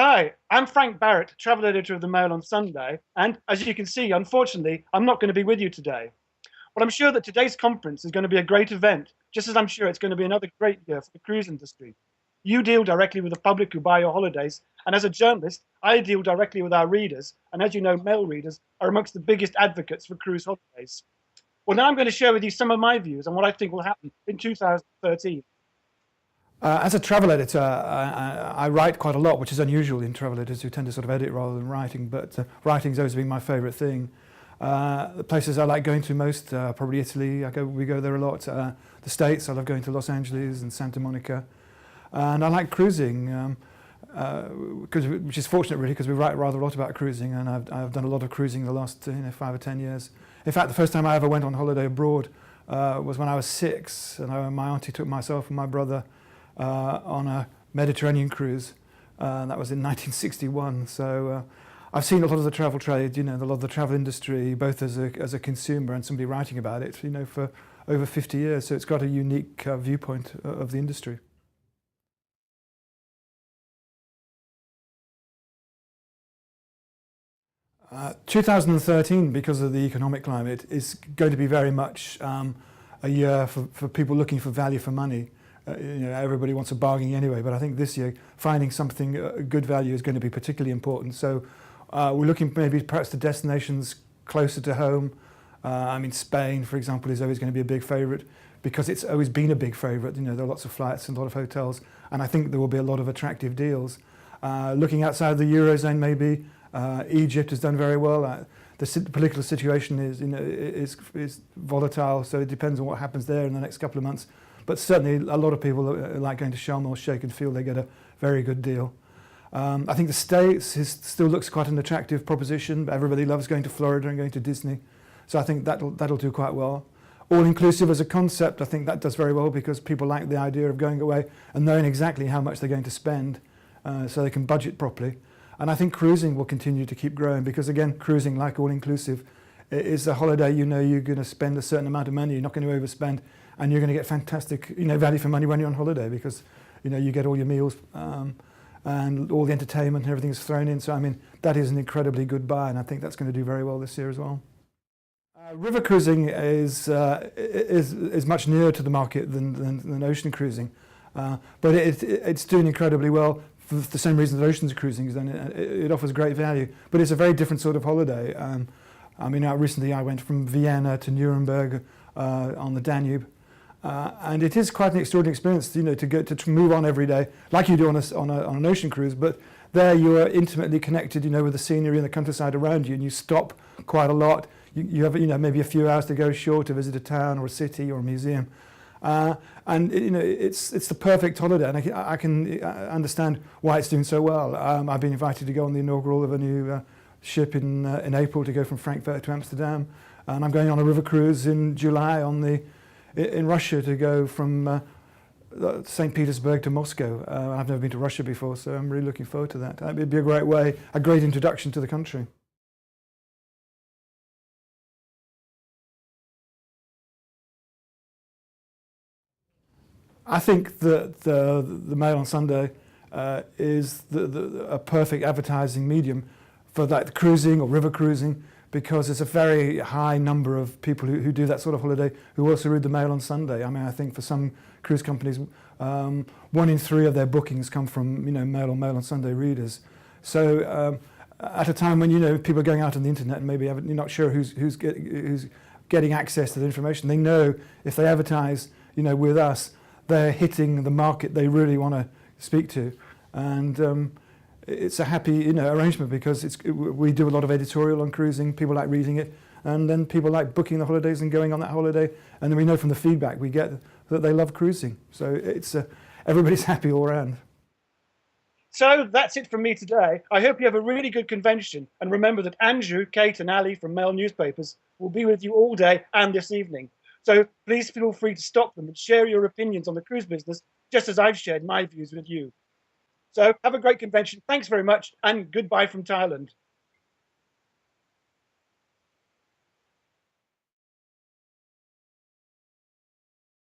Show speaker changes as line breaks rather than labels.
Hi, I'm Frank Barrett, travel editor of the Mail on Sunday, and as you can see, unfortunately, I'm not going to be with you today. But I'm sure that today's conference is going to be a great event, just as I'm sure it's going to be another great year for the cruise industry. You deal directly with the public who buy your holidays, and as a journalist, I deal directly with our readers, and as you know, mail readers are amongst the biggest advocates for cruise holidays. Well, now I'm going to share with you some of my views on what I think will happen in 2013.
As a travel editor, I write quite a lot, which is unusual in travel editors who tend to sort of edit rather than writing, but writing's always been my favourite thing. The places I like going to most, probably Italy, we go there a lot. The States, I love going to Los Angeles and Santa Monica. And I like cruising, which is fortunate really, because we write rather a lot about cruising, and I've done a lot of cruising the last 5 or 10 years. In fact, the first time I ever went on holiday abroad was when I was 6, and my auntie took myself and my brother on a Mediterranean cruise. That was in 1961. So I've seen a lot of the travel trade, a lot of the travel industry, both as a consumer and somebody writing about it, for over 50 years. So it's got a unique viewpoint of the industry. Uh, 2013, because of the economic climate, is going to be very much a year for people looking for value for money. Everybody wants a bargain anyway, but I think this year finding something good value is going to be particularly important. So we're looking maybe perhaps to destinations closer to home. Spain, for example, is always going to be a big favourite because it's always been a big favourite. There are lots of flights and a lot of hotels, and I think there will be a lot of attractive deals. Looking outside the Eurozone, maybe Egypt has done very well. The political situation is volatile, so it depends on what happens there in the next couple of months. But certainly a lot of people like going to Sharm el Sheikh and feel they get a very good deal. I think the States still looks quite an attractive proposition. Everybody loves going to Florida and going to Disney. So I think that'll do quite well. All-inclusive as a concept, I think that does very well because people like the idea of going away and knowing exactly how much they're going to spend so they can budget properly. And I think cruising will continue to keep growing because, again, cruising, like all-inclusive, is a holiday you're going to spend a certain amount of money, you're not going to overspend, and you're going to get fantastic value for money when you're on holiday because you get all your meals and all the entertainment and everything's thrown in. So that is an incredibly good buy, and I think that's going to do very well this year as well. River cruising is much nearer to the market than ocean cruising, but it's doing incredibly well for the same reason that ocean cruising is done. It offers great value, but it's a very different sort of holiday. Recently I went from Vienna to Nuremberg on the Danube. And it is quite an extraordinary experience, to move on every day, like you do on an ocean cruise. But there you are intimately connected, with the scenery and the countryside around you, and you stop quite a lot. You have, maybe a few hours to go ashore to visit a town or a city or a museum, and it's the perfect holiday. And I can understand why it's doing so well. I've been invited to go on the inaugural of a new ship in April to go from Frankfurt to Amsterdam, and I'm going on a river cruise in July in Russia to go from St. Petersburg to Moscow. I've never been to Russia before, so I'm really looking forward to that. It'd be a great introduction to the country. I think that the Mail on Sunday is a perfect advertising medium for that cruising or river cruising, because there's a very high number of people who do that sort of holiday who also read the Mail on Sunday. I think for some cruise companies, 1 in 3 of their bookings come from Mail on Sunday readers. So at a time when people are going out on the internet and maybe you're not sure who's getting access to the information, they know if they advertise with us, they're hitting the market they really want to speak to, and it's a happy arrangement because we do a lot of editorial on cruising. People like reading it, and then people like booking the holidays and going on that holiday. And then we know from the feedback we get that they love cruising. So it's everybody's happy all around.
So that's it from me today. I hope you have a really good convention, and remember that Andrew, Kate and Ali from Mail Newspapers will be with you all day and this evening. So please feel free to stop them and share your opinions on the cruise business, just as I've shared my views with you. So have a great convention. Thanks very much, and goodbye from Thailand.